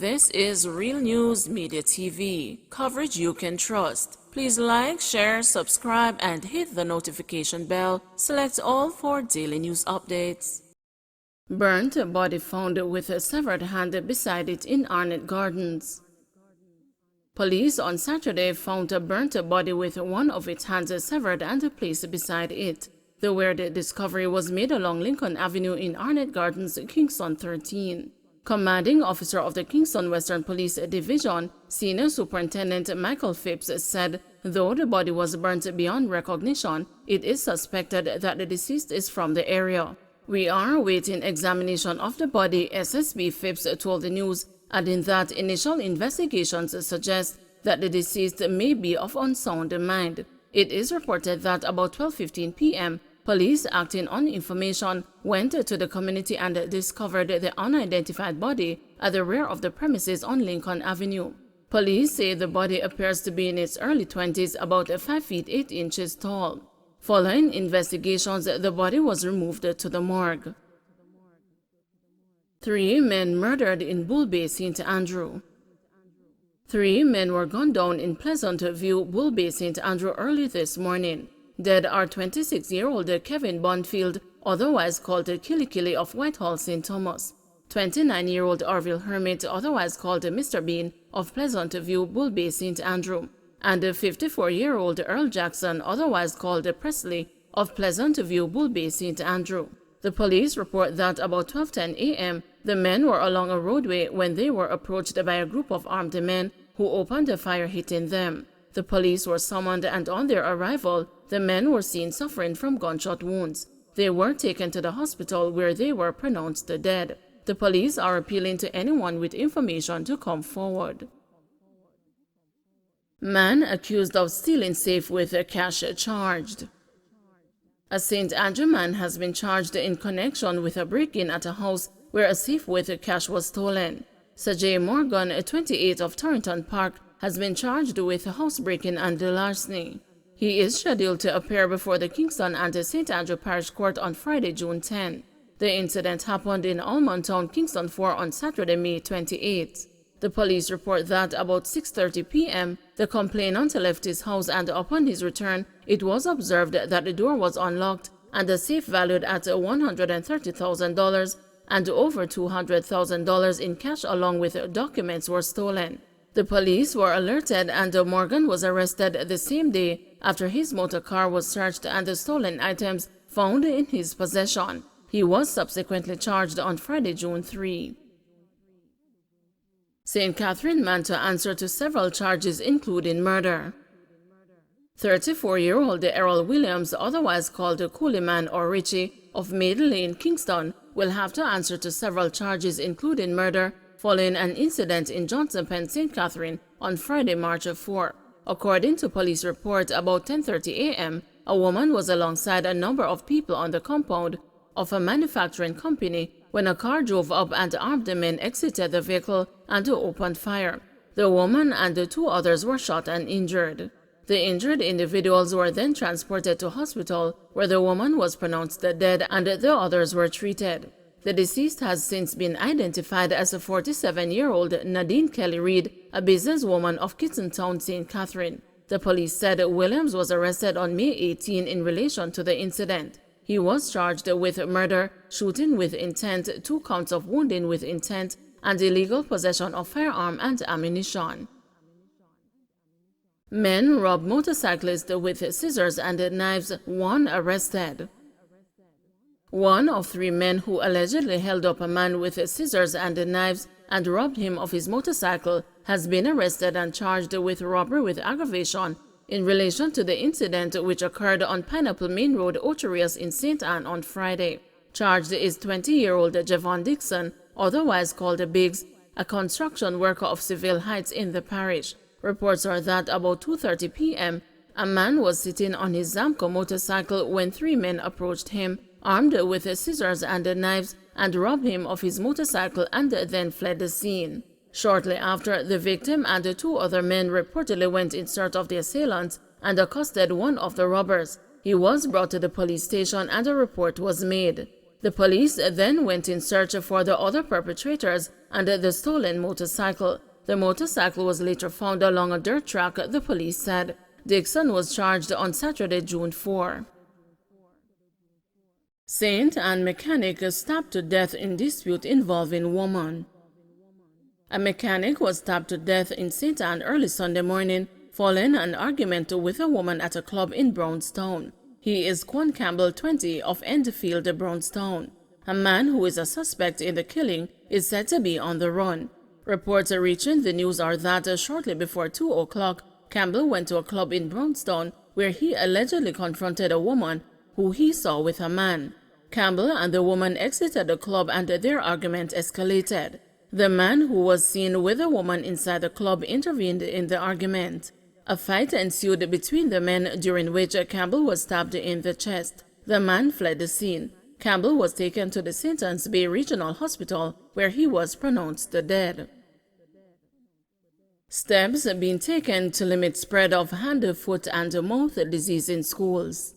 This is Real News Media TV, coverage you can trust. Please like, share, subscribe, and hit the notification bell. Select all for daily news updates. Burnt body found with a severed hand beside it in Arnett Gardens. Police on Saturday found a burnt body with one of its hands severed and placed beside it. The weird discovery was made along Lincoln Avenue in Arnett Gardens, Kingston 13. Commanding officer of the Kingston Western Police Division, Senior Superintendent Michael Phipps, said though the body was burnt beyond recognition, it is suspected that the deceased is from the area. "We are awaiting examination of the body," SSB Phipps told the news, adding that initial investigations suggest that the deceased may be of unsound mind. It is reported that about 12:15 p.m., police acting on information went to the community and discovered the unidentified body at the rear of the premises on Lincoln Avenue. Police say the body appears to be in its early 20s, about 5 feet 8 inches tall. Following investigations, the body was removed to the morgue. 3 men murdered in Bull Bay, St. Andrew. 3 men were gunned down in Pleasant View, Bull Bay, St. Andrew early this morning. Dead are 26-year-old Kevin Bondfield, otherwise called Kilikili of Whitehall, St. Thomas, 29-year-old Orville Hermit, otherwise called Mr. Bean of Pleasant View, Bull Bay, St. Andrew, and 54-year-old Earl Jackson, otherwise called Presley of Pleasant View, Bull Bay, St. Andrew. The police report that about 12:10 a.m., the men were along a roadway when they were approached by a group of armed men who opened a fire, hitting them. The police were summoned, and on their arrival, the men were seen suffering from gunshot wounds. They were taken to the hospital where they were pronounced dead. The police are appealing to anyone with information to come forward. Man accused of stealing safe with cash charged. A St. Andrew man has been charged in connection with a break-in at a house where a safe with cash was stolen. Sajay Morgan, 28 of Torrington Park, has been charged with housebreaking and larceny. He is scheduled to appear before the Kingston and St. Andrew Parish Court on Friday, June 10. The incident happened in Almontown, Kingston 4 on Saturday, May 28. The police report that about 6:30 p.m., the complainant left his house, and upon his return, it was observed that the door was unlocked and the safe valued at $130,000 and over $200,000 in cash along with documents were stolen. The police were alerted, and Morgan was arrested the same day after his motor car was searched and the stolen items found in his possession. He was subsequently charged on Friday, June 3. St. Catherine man to answer to several charges, including murder. 34-year-old Errol Williams, otherwise called Cooleyman or Richie, of Maiden Lane, Kingston, will have to answer to several charges, including murder, following an incident in Johnson Pen, St. Catherine on Friday, March 4. According to police report, about 10:30 a.m., a woman was alongside a number of people on the compound of a manufacturing company when a car drove up and armed men exited the vehicle and opened fire. The woman and the 2 others were shot and injured. The injured individuals were then transported to hospital, where the woman was pronounced dead and the others were treated. The deceased has since been identified as a 47-year-old Nadine Kelly Reed, a businesswoman of Kittentown, St. Catherine. The police said Williams was arrested on May 18 in relation to the incident. He was charged with murder, shooting with intent, 2 counts of wounding with intent, and illegal possession of firearm and ammunition. Men rob motorcyclist with scissors and knives, 1 arrested. 1 of 3 men who allegedly held up a man with scissors and knives and robbed him of his motorcycle has been arrested and charged with robbery with aggravation in relation to the incident which occurred on Pineapple Main Road, Ocherius in St. Anne on Friday. Charged is 20-year-old Javon Dixon, otherwise called Biggs, a construction worker of Seville Heights in the parish. Reports are that about 2:30 p.m., a man was sitting on his Zamco motorcycle when 3 men approached him, armed with scissors and knives, and robbed him of his motorcycle and then fled the scene. Shortly after, the victim and the 2 other men reportedly went in search of the assailants and accosted one of the robbers. He was brought to the police station and a report was made. The police then went in search for the other perpetrators and the stolen motorcycle. The motorcycle was later found along a dirt track, the police said. Dixon was charged on Saturday, June 4. Saint and mechanic stabbed to death in dispute involving woman. A mechanic was stabbed to death in St. Anne early Sunday morning following an argument with a woman at a club in Brownstown. He is Quan Campbell, 20, of Enfield, Brownstown. A man who is a suspect in the killing is said to be on the run. Reports reaching the news are that shortly before 2 o'clock, Campbell went to a club in Brownstown where he allegedly confronted a woman who he saw with a man. Campbell and the woman exited the club and their argument escalated. The man who was seen with a woman inside the club intervened in the argument. A fight ensued between the men, during which Campbell was stabbed in the chest. The man fled the scene. Campbell was taken to the St. Anne's Bay Regional Hospital, where he was pronounced dead. Steps being taken to limit spread of hand, foot, and mouth disease in schools.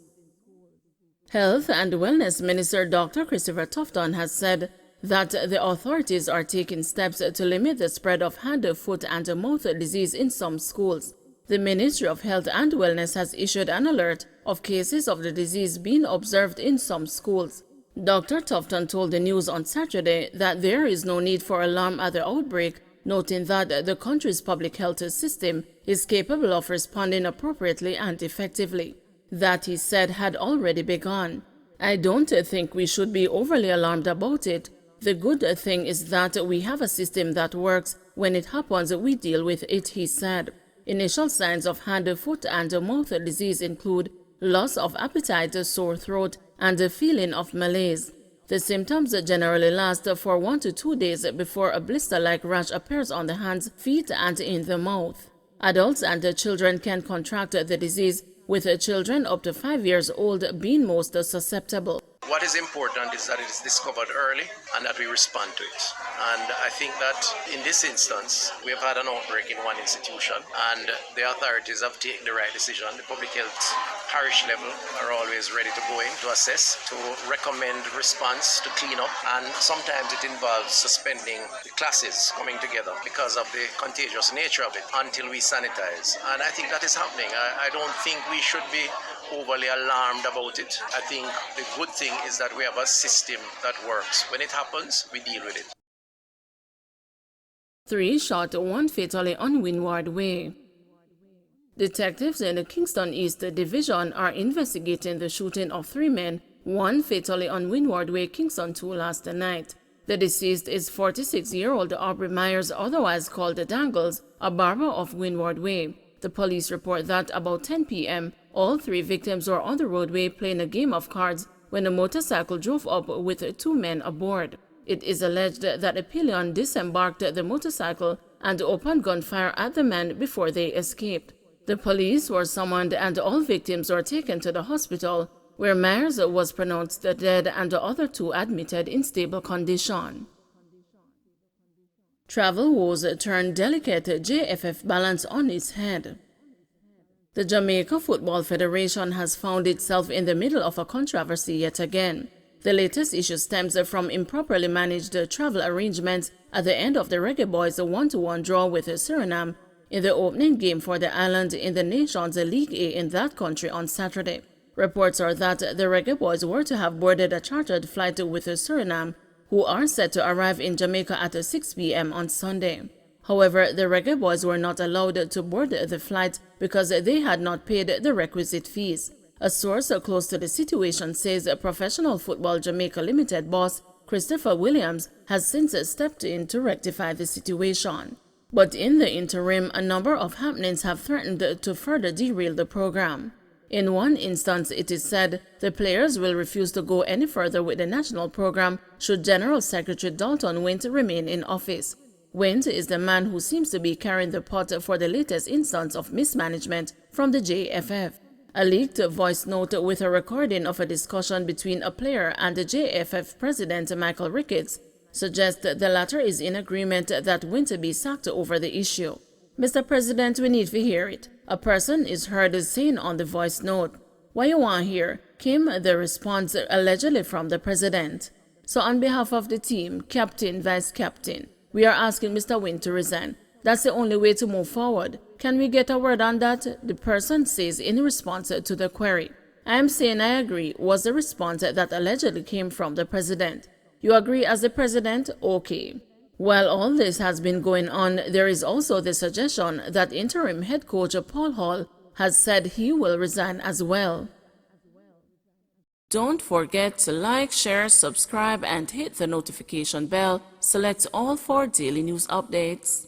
Health and Wellness Minister Dr. Christopher Tufton has said that the authorities are taking steps to limit the spread of hand, foot, and mouth disease in some schools. The Ministry of Health and Wellness has issued an alert of cases of the disease being observed in some schools. Dr. Tufton told the news on Saturday that there is no need for alarm at the outbreak, noting that the country's public health system is capable of responding appropriately and effectively. That, he said, had already begun. I don't think we should be overly alarmed about it. The good thing is that we have a system that works. When it happens, we deal with it, he said. Initial signs of hand, foot, and mouth disease include loss of appetite, sore throat, and a feeling of malaise. The symptoms generally last for 1 to 2 days before a blister-like rash appears on the hands, feet, and in the mouth. Adults and children can contract the disease, with children up to 5 years old being most susceptible. What is important is that it is discovered early and that we respond to it. And I think that in this instance, we have had an outbreak in one institution and the authorities have taken the right decision. The public health parish level are always ready to go in to assess, to recommend response, to clean up. And sometimes it involves suspending the classes coming together because of the contagious nature of it until we sanitize. And I think that is happening. I don't think we should be overly alarmed about it. I think the good thing is that we have a system that works. When it happens, we deal with it. 3 shot, 1 fatally on Windward Way. Detectives in the Kingston East Division are investigating the shooting of 3 men, 1 fatally on Windward Way, Kingston 2 last night. The deceased is 46-year-old Aubrey Myers, otherwise called Dangles, a barber of Windward Way. The police report that about 10 p.m., all 3 victims were on the roadway playing a game of cards when a motorcycle drove up with 2 men aboard. It is alleged that a pillion disembarked the motorcycle and opened gunfire at the men before they escaped. The police were summoned and all victims were taken to the hospital, where Myers was pronounced dead and the other 2 admitted in stable condition. Travel woes turn delicate JFF balance on its head. The Jamaica Football Federation has found itself in the middle of a controversy yet again. The latest issue stems from improperly managed travel arrangements at the end of the Reggae Boys' 1-1 draw with Suriname in the opening game for the island in the Nations League A in that country on Saturday. Reports are that the Reggae Boys were to have boarded a chartered flight with Suriname, who are set to arrive in Jamaica at 6 p.m. on Sunday. However, the Reggae Boys were not allowed to board the flight because they had not paid the requisite fees. A source close to the situation says Professional Football Jamaica Limited boss Christopher Williams has since stepped in to rectify the situation. But in the interim, a number of happenings have threatened to further derail the program. In one instance, it is said the players will refuse to go any further with the national program should General Secretary Dalton Wint remain in office. Wint is the man who seems to be carrying the pot for the latest instance of mismanagement from the JFF. A leaked voice note with a recording of a discussion between a player and the JFF president Michael Ricketts suggests the latter is in agreement that Wint be sacked over the issue. "Mr. President, we need to hear it," a person is heard saying on the voice note. "What you want here? came the response allegedly from the president. So on behalf of the team, captain, vice captain, we are asking Mr. Wynne to resign. That's the only way to move forward. Can we get a word on that? The person says in response to the query. I am saying I agree was the response that allegedly came from the president. You agree as the president? Okay. While all this has been going on, there is also the suggestion that interim head coach Paul Hall has said he will resign as well. Don't forget to like, share, subscribe, and hit the notification bell. Select all for daily news updates.